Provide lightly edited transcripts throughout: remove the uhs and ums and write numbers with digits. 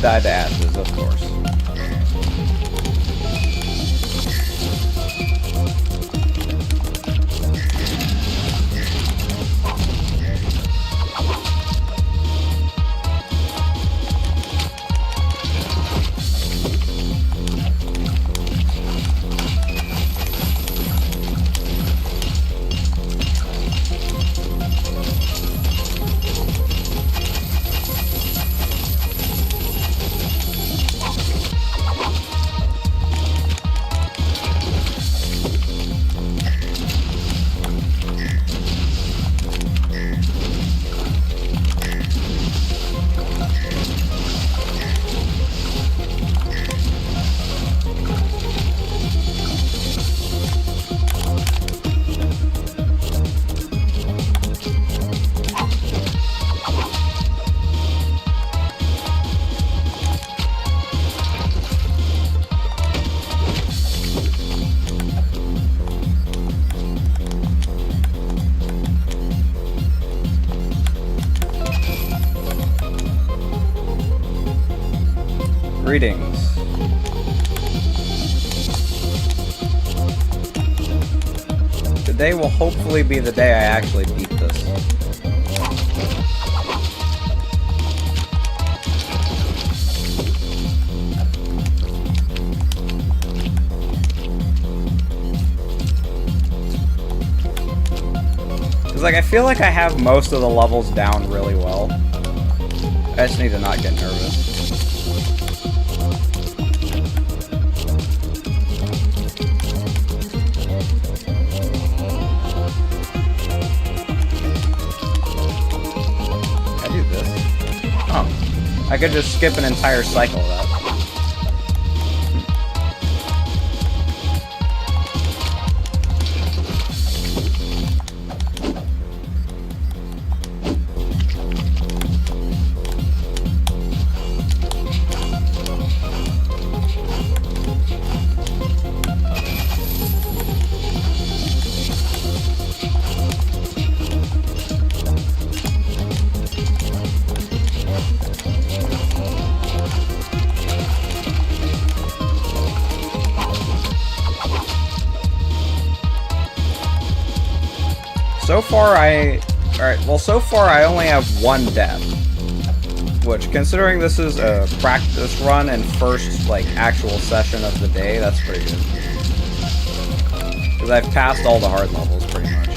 gonna die to ashes, of course. Greetings. Today will hopefully be the day I actually beat this. Because, like, I feel like I have most of the levels down really well. I just need to not get nervous. I could just skip an entire cycle of that. So far I only have one death. Which, considering this is a practice run and first, like, actual session of the day, that's pretty good. Because I've passed all the hard levels, pretty much.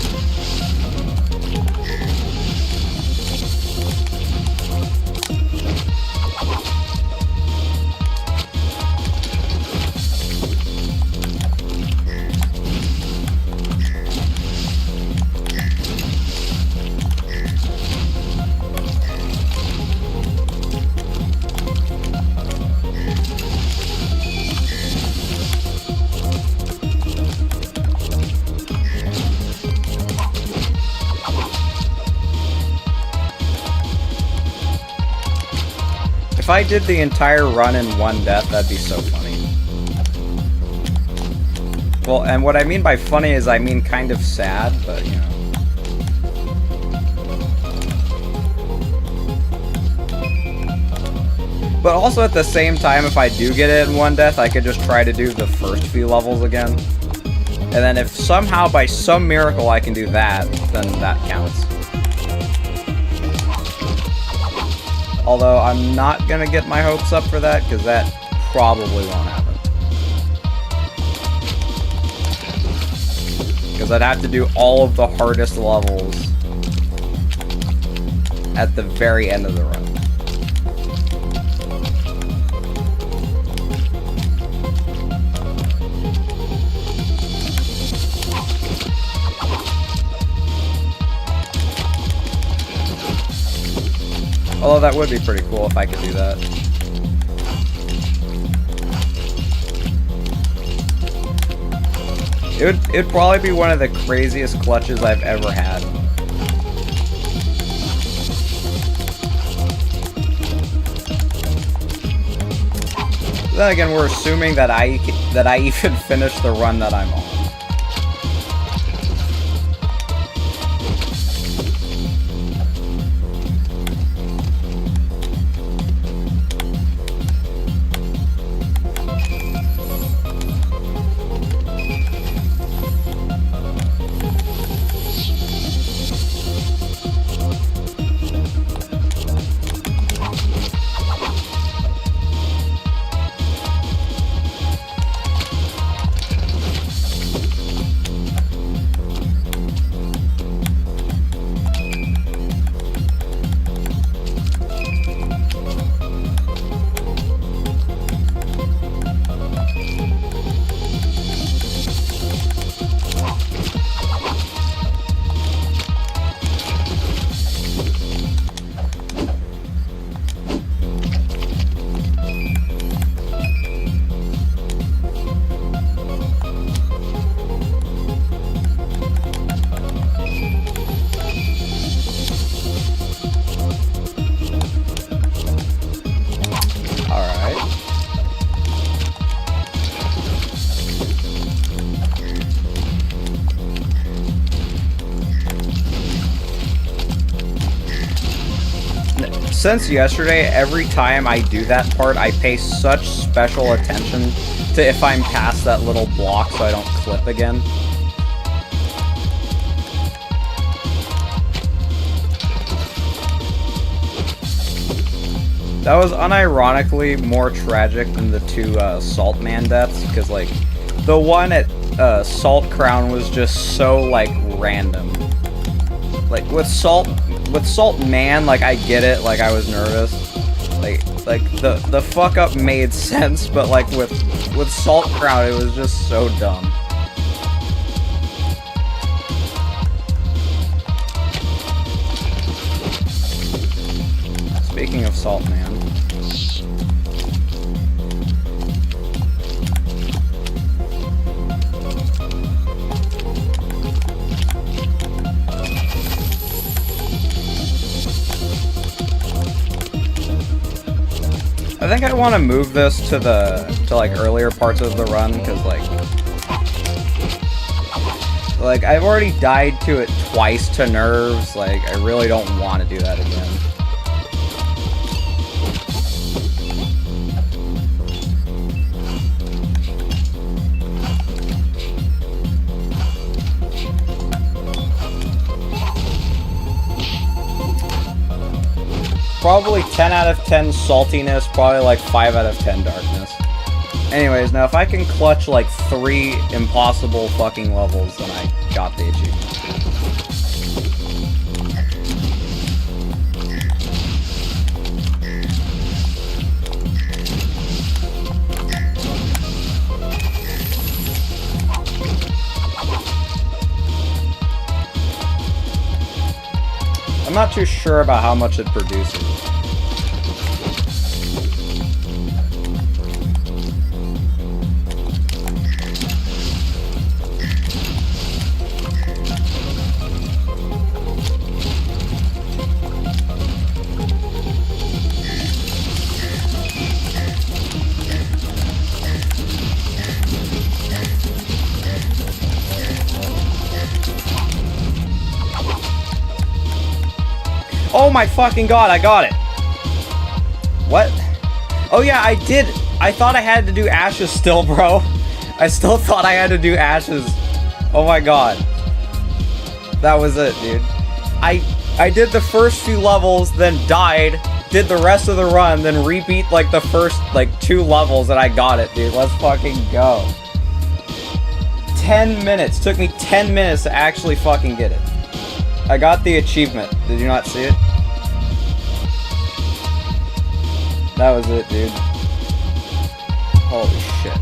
If I did the entire run in one death, that'd be so funny. Well, and what I mean by funny is I mean kind of sad, but, you know. But also at the same time, if I do get it in one death, I could just try to do the first few levels again. And then if somehow, by some miracle, I can do that, then that counts. Although, I'm not gonna get my hopes up for that, because that probably won't happen. Because I'd have to do all of the hardest levels at the very end of the run. Although that would be pretty cool if I could do that. It'd probably be one of the craziest clutches I've ever had. Then again, we're assuming that I even finished the run that I'm on. since yesterday, every time I do that part, I pay such special attention to if I'm past that little block so I don't clip again. That was unironically more tragic than the two Salt Man deaths, because like the one at Salt Crown was just so like random. Like with Salt Man, like I get it, like I was nervous. Like the fuck up made sense, but like with Salt Crown it was just so dumb. Speaking of Salt Man. I think I want to move this to like earlier parts of the run, because like I've already died to it twice to nerves. Like I really don't want to do that again. Probably 10 out of 10 saltiness, probably like 5 out of 10 darkness. Anyways, now if I can clutch like 3 impossible fucking levels, then I got the achievement. I'm not too sure about how much it produces. Oh my fucking god, I got it! What? Oh yeah, I did. I thought I had to do Ashes still, bro. I still thought I had to do Ashes. Oh my god. That was it, dude. I did the first few levels, then died, did the rest of the run, then repeat like the first like 2 levels, and I got it, dude. Let's fucking go. 10 minutes. Took me 10 minutes to actually fucking get it. I got the achievement. Did you not see it? That was it, dude. Holy shit.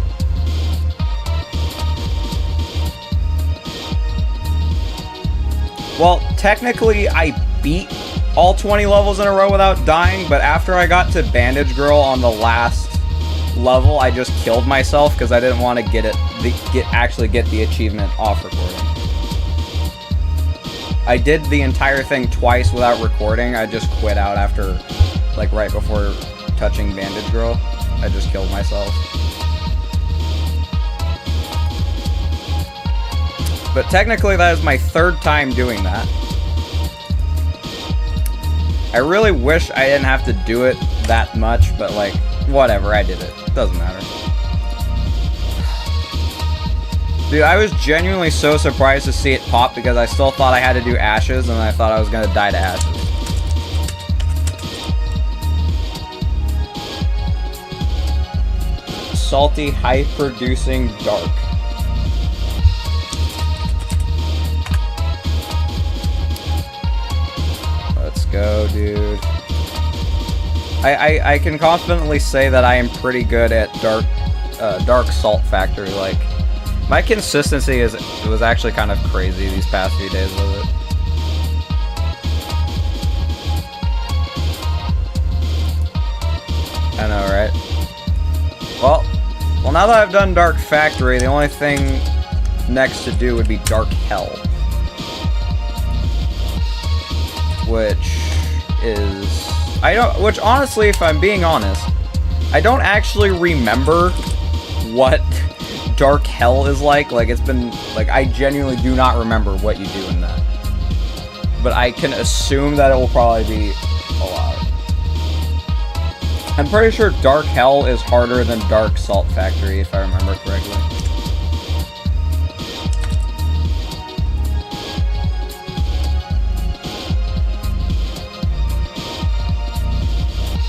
Well, technically, I beat all 20 levels in a row without dying, but after I got to Bandage Girl on the last level, I just killed myself because I didn't want to actually get the achievement off recording. I did the entire thing twice without recording. I just quit out after, like, right before touching Bandage Girl. I just killed myself. But technically, that is my 3rd time doing that. I really wish I didn't have to do it that much, but, like, whatever, I did it. Doesn't matter. Dude, I was genuinely so surprised to see it pop because I still thought I had to do Ashes and I thought I was gonna die to Ashes. Salty, high-producing dark. Let's go, dude. I can confidently say that I am pretty good at Dark Salt Factory, like. My consistency was actually kind of crazy these past few days with it. I know, right? Well, now that I've done Dark Factory, the only thing next to do would be Dark Hell. Which honestly, if I'm being honest, I don't actually remember what Dark Hell is like. Like, it's been, like, I genuinely do not remember what you do in that. But I can assume that it will probably be a lot. I'm pretty sure Dark Hell is harder than Dark Salt Factory, if I remember correctly.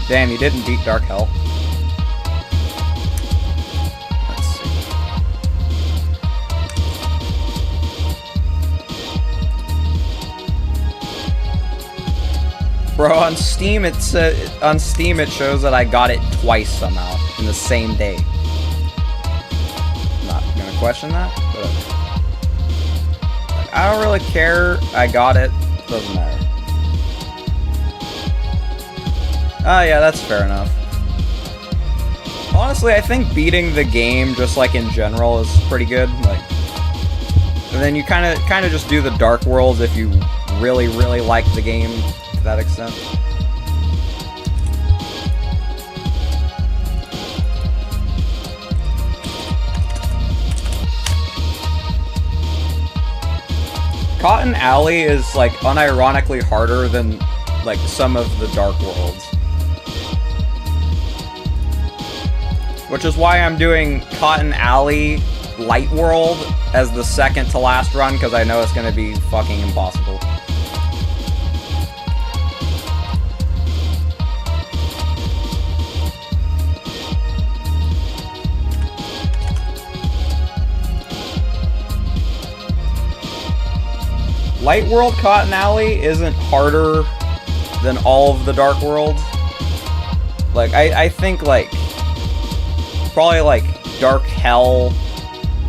Damn, you didn't beat Dark Hell. Let's see. Bro, on Steam it shows that I got it twice somehow in the same day. I'm not gonna question that, but I don't really care. I got it. Doesn't matter. Oh yeah, that's fair enough. Honestly, I think beating the game, just like in general, is pretty good. Like, and then you kind of just do the Dark Worlds if you really like the game to that extent. Cotton Alley is like unironically harder than like some of the Dark Worlds. Which is why I'm doing Cotton Alley Light World as the second to last run, because I know it's going to be fucking impossible. Light World Cotton Alley isn't harder than all of the Dark Worlds. Like, I think, like, probably, like, Dark Hell,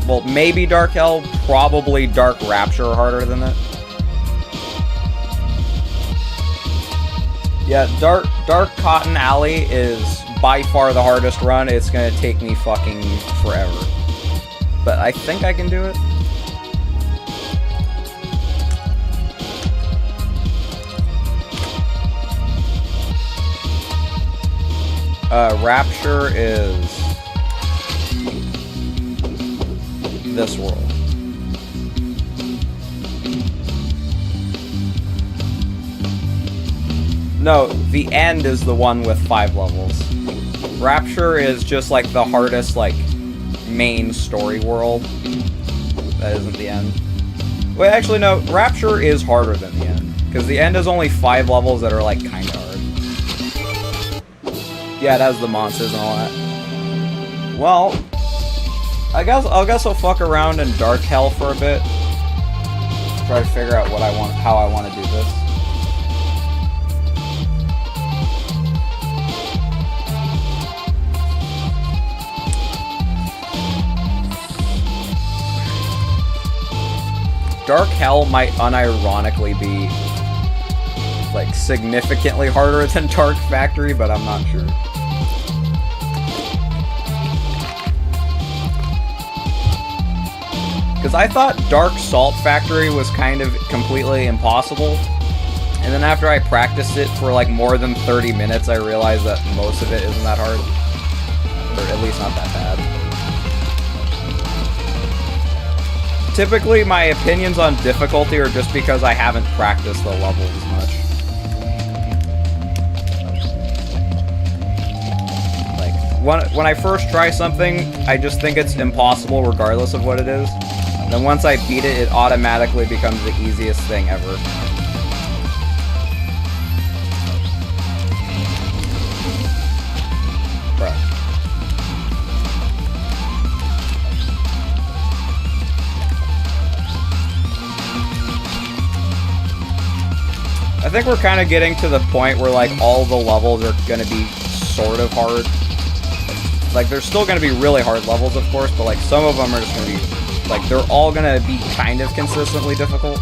well, maybe Dark Hell, probably Dark Rapture are harder than it. Yeah, Dark Cotton Alley is by far the hardest run. It's gonna take me fucking forever. But I think I can do it. Rapture is this world. No, the end is the one with 5 levels. Rapture is just like the hardest, like, main story world. That isn't the end. Wait, actually no, Rapture is harder than the end. Because the end is only 5 levels that are, like, kinda hard. Yeah, it has the monsters and all that. Well, I guess I'll fuck around in Dark Hell for a bit. Try to figure out what I want, how I want to do this. Dark Hell might unironically be like significantly harder than Dark Factory, but I'm not sure. Because I thought Dark Salt Factory was kind of completely impossible. And then after I practiced it for like more than 30 minutes, I realized that most of it isn't that hard. Or at least not that bad. Typically, my opinions on difficulty are just because I haven't practiced the levels much. Like, when I first try something, I just think it's impossible regardless of what it is. Then once I beat it, it automatically becomes the easiest thing ever. Bruh. I think we're kind of getting to the point where, like, all the levels are going to be sort of hard. Like, there's still going to be really hard levels, of course, but, like, some of them are just going to be... Like, they're all gonna be kind of consistently difficult.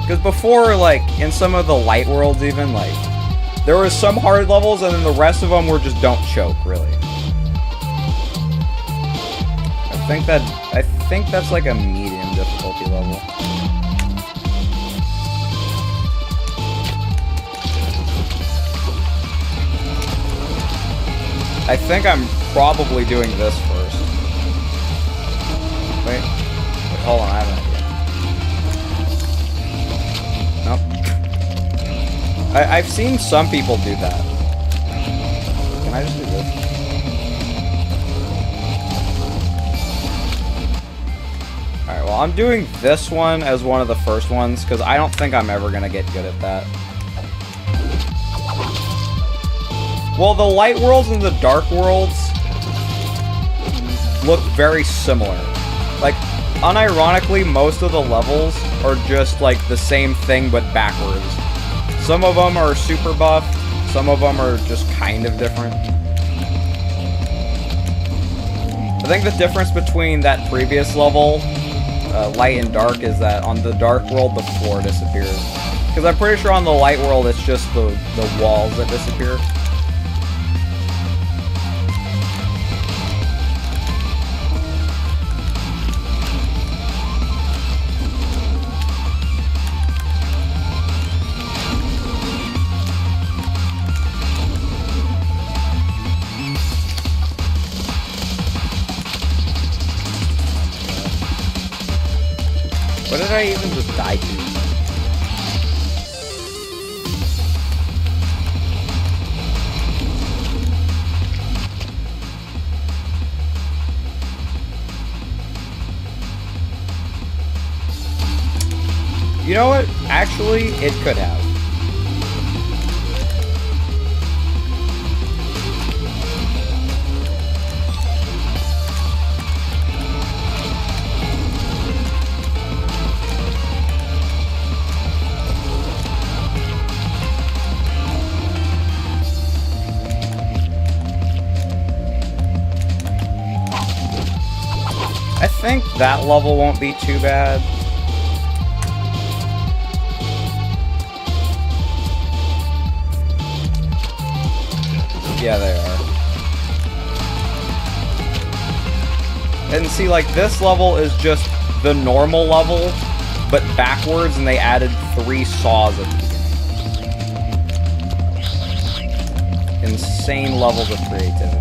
Because before, like, in some of the light worlds even, like, there was some hard levels and then the rest of them were just don't choke, really. I think that's like a medium difficulty level. I think I'm probably doing this first. Wait. Hold on, I have an idea. Nope. I've seen some people do that. Can I just do this? Alright, well, I'm doing this one as one of the first ones, because I don't think I'm ever gonna get good at that. Well, the light worlds and the dark worlds look very similar. Like, unironically, most of the levels are just, like, the same thing, but backwards. Some of them are super buffed, some of them are just kind of different. I think the difference between that previous level, light and dark, is that on the dark world, the floor disappears. Because I'm pretty sure on the light world, it's just the walls that disappear. What did I even just die to? You know what? Actually, it could have. I think that level won't be too bad. Yeah, they are. And see, like, this level is just the normal level, but backwards, and they added 3 saws at the beginning. Insane levels of creativity.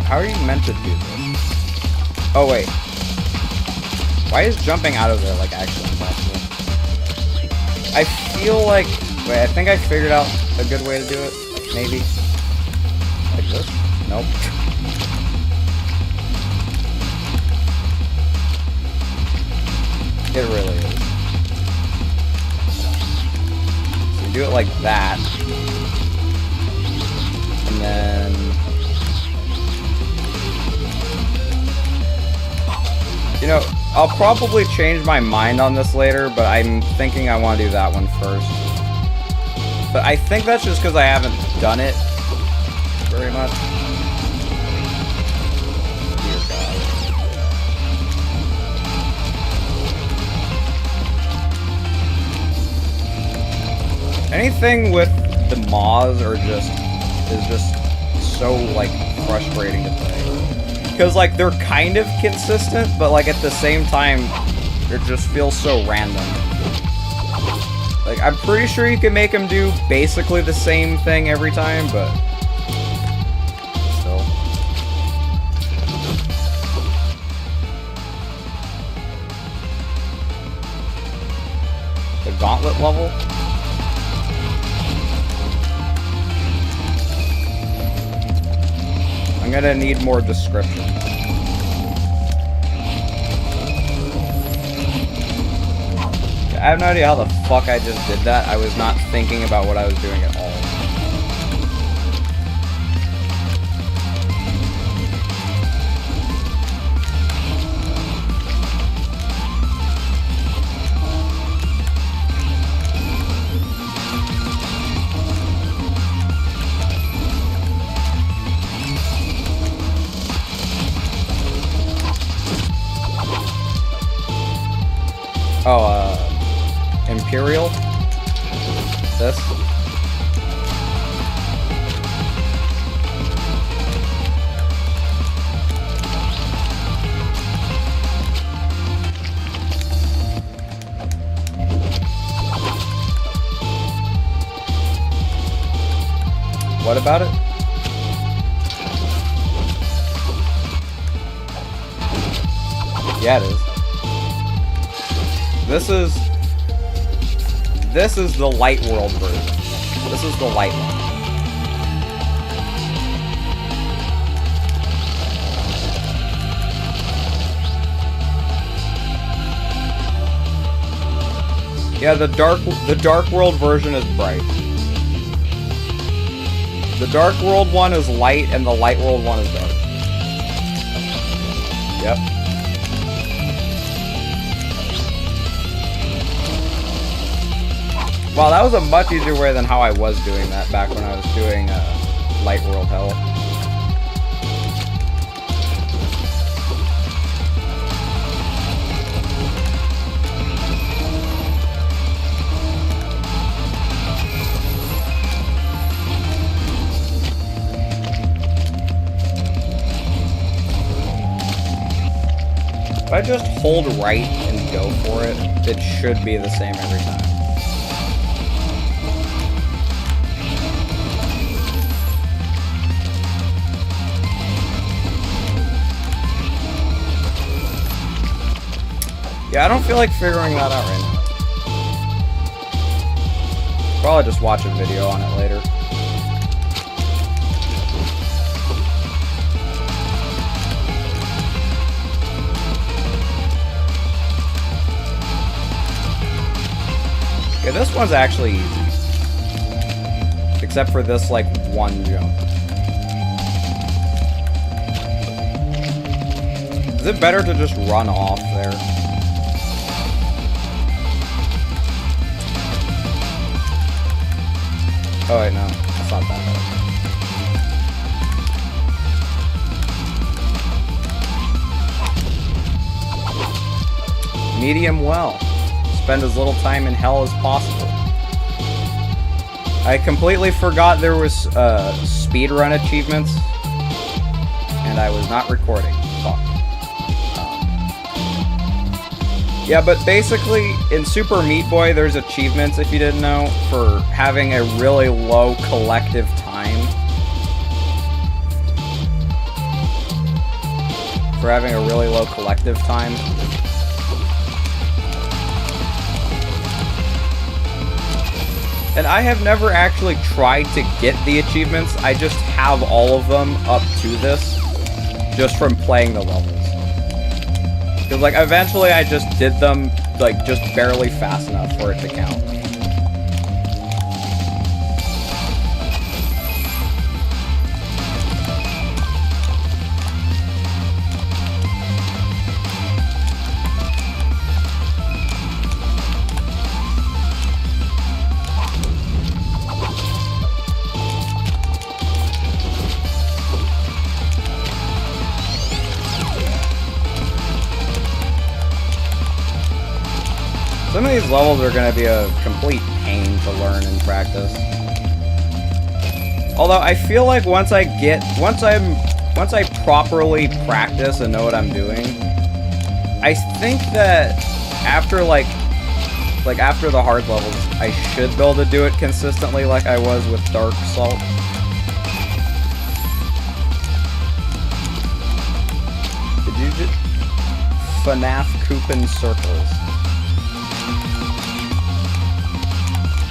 How are you meant to do this? Oh, wait. Why is jumping out of there, like, actually impossible? I feel like... Wait, I think I figured out a good way to do it. Maybe. Like this? Nope. It really is. So you do it like that. And then... You know, I'll probably change my mind on this later, but I'm thinking I want to do that one first. But I think that's just because I haven't done it very much. Dear God. Anything with the Maws is just so, like, frustrating to play. Because, like, they're kind of consistent, but, like, at the same time, it just feels so random. Like, I'm pretty sure you can make them do basically the same thing every time, but... still. The gauntlet level? I'm gonna need more description. I have no idea how the fuck I just did that. I was not thinking about what I was doing at all. Oh, Imperial? This? What about it? Yeah, it is. This is the light world version. This is the light one. Yeah, the dark world version is bright. The dark world one is light, and the light world one is dark. Yep. Wow, that was a much easier way than how I was doing that back when I was doing Light World Hell. If I just hold right and go for it, it should be the same every time. Yeah, I don't feel like figuring that out right now. Probably just watch a video on it later. Okay, this one's actually easy. Except for this, like, one jump. Is it better to just run off there? Oh wait, no. That's not that bad. Medium well. Spend as little time in hell as possible. I completely forgot there was speedrun achievements, and I was not recording. Fuck. Yeah, but basically, in Super Meat Boy, there's achievements, if you didn't know, for having a really low collective time. For having a really low collective time. And I have never actually tried to get the achievements. I just have all of them up to this, just from playing the levels. Because, like, eventually I just did them, like, just barely fast enough for it to count. Some of these levels are going to be a complete pain to learn and practice. Although I feel like once I properly practice and know what I'm doing, I think that after after the hard levels, I should be able to do it consistently like I was with Dark Salt. Did you just FNAF Coupon Circles?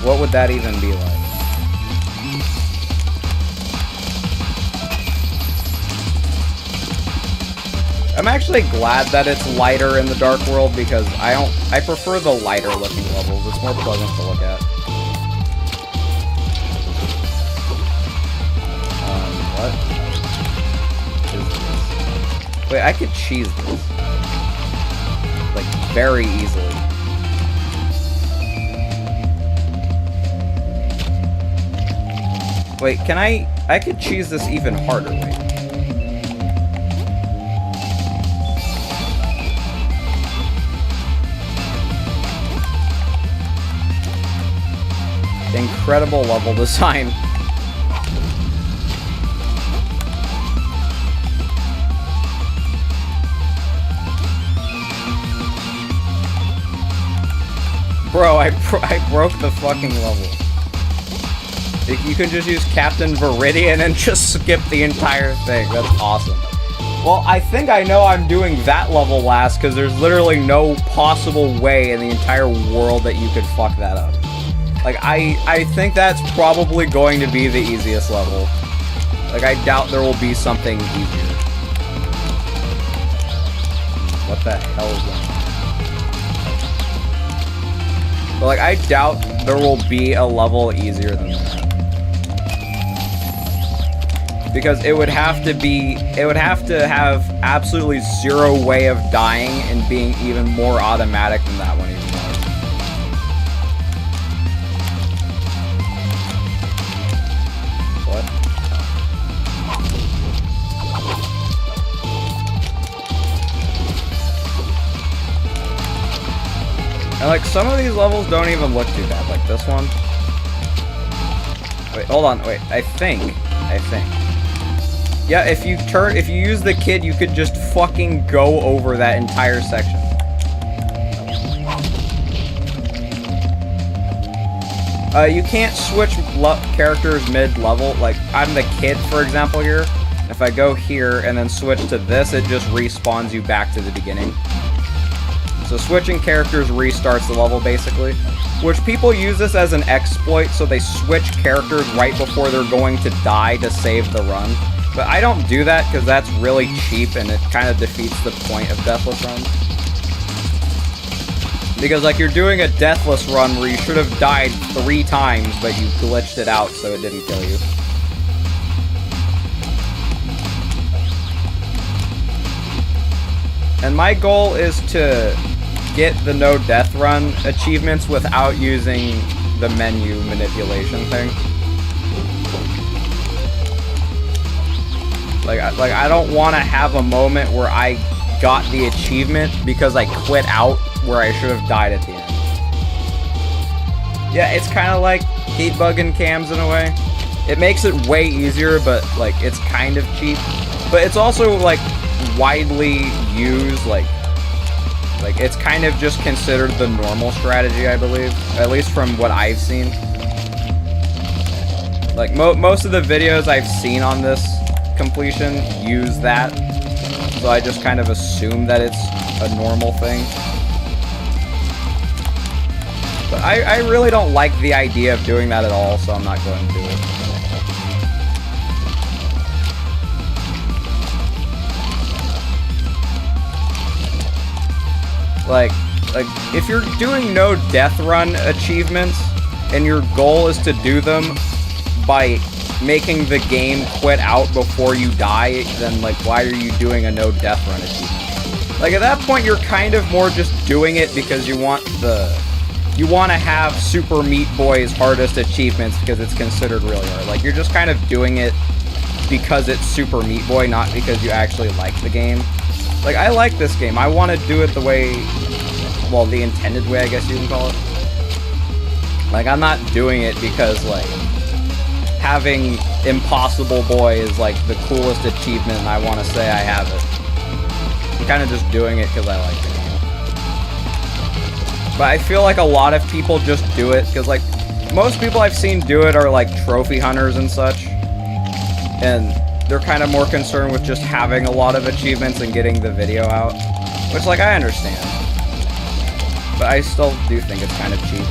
What would that even be like? I'm actually glad that it's lighter in the Dark World because I prefer the lighter looking levels. It's more pleasant to look at. What is this? Wait, I could cheese this. Like, very easily. Wait, can I could cheese this even harder, wait. Incredible level design. Bro, I broke the fucking level. You can just use Captain Viridian and just skip the entire thing. That's awesome. Well, I think I know I'm doing that level last because there's literally no possible way in the entire world that you could fuck that up. Like, I think that's probably going to be the easiest level. Like, I doubt there will be something easier. What the hell is that? But, like, I doubt there will be a level easier than that. Because it would have to have absolutely zero way of dying and being even more automatic than that one even was. What? And like some of these levels don't even look too bad, like this one. Wait, hold on, wait, I think. Yeah, if you use the kid, you could just fucking go over that entire section. You can't switch characters mid-level. Like, I'm the kid, for example, here. If I go here and then switch to this, it just respawns you back to the beginning. So switching characters restarts the level, basically. Which people use this as an exploit, so they switch characters right before they're going to die to save the run. But I don't do that because that's really cheap and it kind of defeats the point of Deathless runs. Because like you're doing a Deathless run where you should have died 3 times, but you glitched it out so it didn't kill you. And my goal is to get the no death run achievements without using the menu manipulation thing. Like I don't want to have a moment where I got the achievement because I quit out where I should have died at the end. Yeah, it's kind of like hate bugging cams in a way. It makes it way easier, but like it's kind of cheap. But it's also like widely used, like it's kind of just considered the normal strategy, I believe, at least from what I've seen. Like most of the videos I've seen on this completion use that, so I just kind of assume that it's a normal thing. But I really don't like the idea of doing that at all, so I'm not going to do it. Like if you're doing no death run achievements and your goal is to do them by making the game quit out before you die, then like why are you doing a no death run achievement? Like at that point you're kind of more just doing it because you want to have Super Meat Boy's hardest achievements because it's considered really hard. Like you're just kind of doing it because it's Super Meat Boy, not because you actually like the game. Like I like this game. I want to do it the way, well, the intended way, I guess you can call it. Like I'm not doing it because like having Impossible Boy is like the coolest achievement and I want to say I have it. I'm kind of just doing it because I like the game. But I feel like a lot of people just do it because like most people I've seen do it are like trophy hunters and such. And they're kind of more concerned with just having a lot of achievements and getting the video out. Which like I understand. But I still do think it's kind of cheap.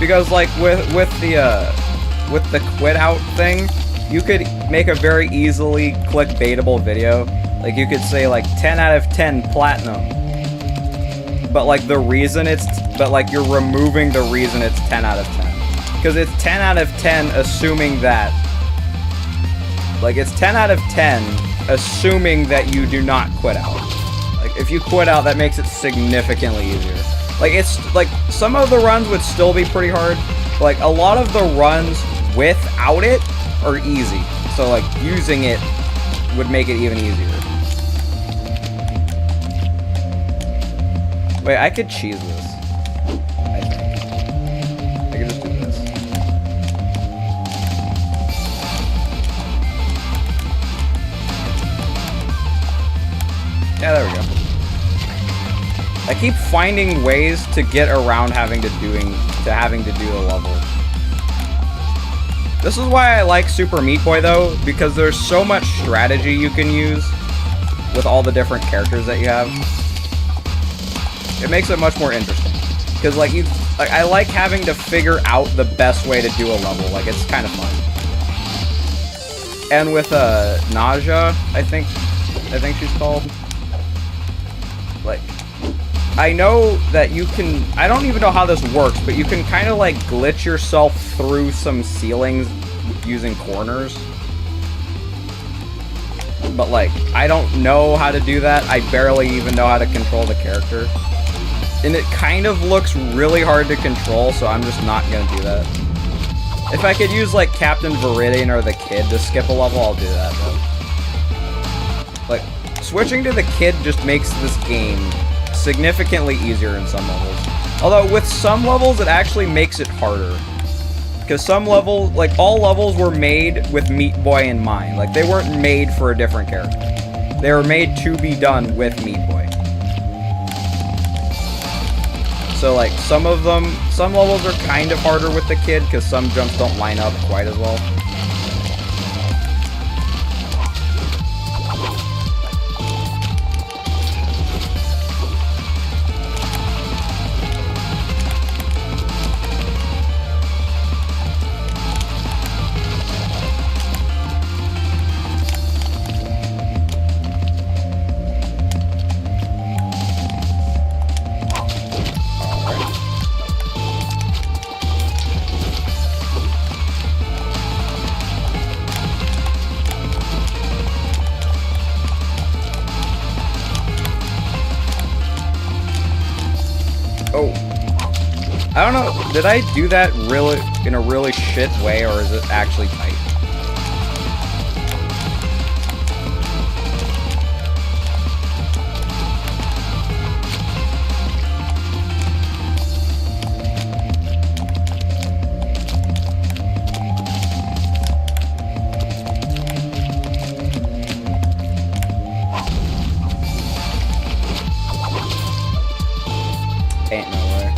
Because like with the quit out thing, you could make a very easily clickbaitable video. Like you could say like 10 out of 10 platinum. But like the reason but you're removing the reason it's 10 out of 10. Because it's 10 out of 10 assuming that, like it's 10 out of 10 assuming that you do not quit out. Like if you quit out, that makes it significantly easier. Like it's like some of the runs would still be pretty hard. But, like a lot of the runs without it are easy. So like using it would make it even easier. Wait, I could cheese this. I think. I could just do this. keep finding ways to get around having to do the level. This is why I like Super Meat Boy though, because there's so much strategy you can use with all the different characters that you have. It makes it much more interesting. Because I like having to figure out the best way to do a level. Like, it's kind of fun. And with Nausea, I think she's called. Like, I know that you can, I don't even know how this works, but you can kind of like glitch yourself through some ceilings using corners. But like, I don't know how to do that. I barely even know how to control the character. And it kind of looks really hard to control, so I'm just not gonna do that. If I could use like Captain Viridian or the Kid to skip a level, I'll do that though. Like, switching to the Kid just makes this game significantly easier in some levels. Although with some levels, it actually makes it harder. Because some levels, like all levels were made with Meat Boy in mind. Like, they weren't made for a different character. They were made to be done with Meat Boy. So like some levels are kind of harder with the Kid because some jumps don't line up quite as well. I don't know, did I do that in a really shit way, or is it actually tight? Ain't no way.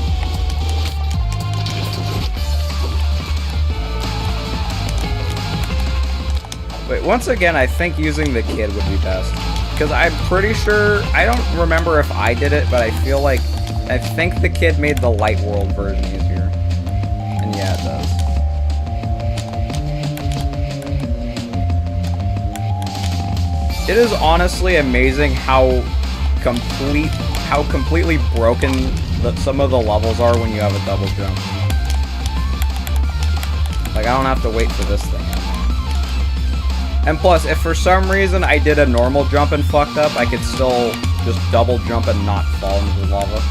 Wait, once again, I think using the Kid would be best. Because I'm pretty sure, I don't remember if I did it, but I think the Kid made the Light World version easier. And yeah, it does. It is honestly amazing how completely broken some of the levels are when you have a double jump. Like, I don't have to wait for this thing. And plus, if for some reason I did a normal jump and fucked up, I could still just double jump and not fall into the lava.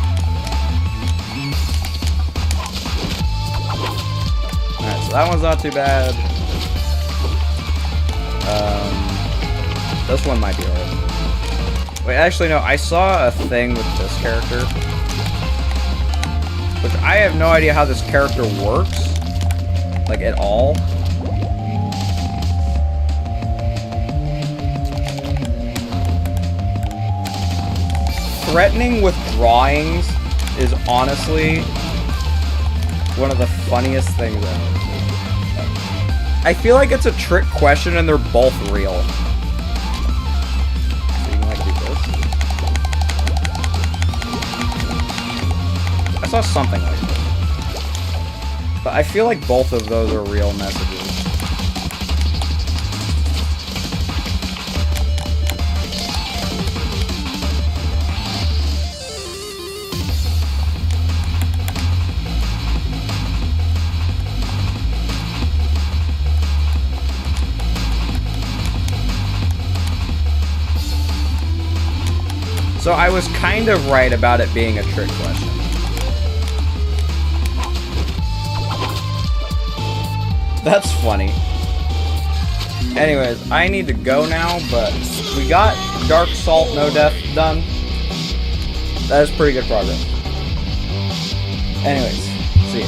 Alright, so that one's not too bad. This one might be alright. Wait, actually no, I saw a thing with this character. Which I have no idea how this character works. Like, at all. Threatening with drawings is honestly one of the funniest things ever. I feel like it's a trick question and they're both real. So you can like do this. I saw something like this. But I feel like both of those are real messages. So I was kind of right about it being a trick question. That's funny. Anyways, I need to go now, but we got Dark Salt No Death done. That is pretty good progress. Anyways, see ya.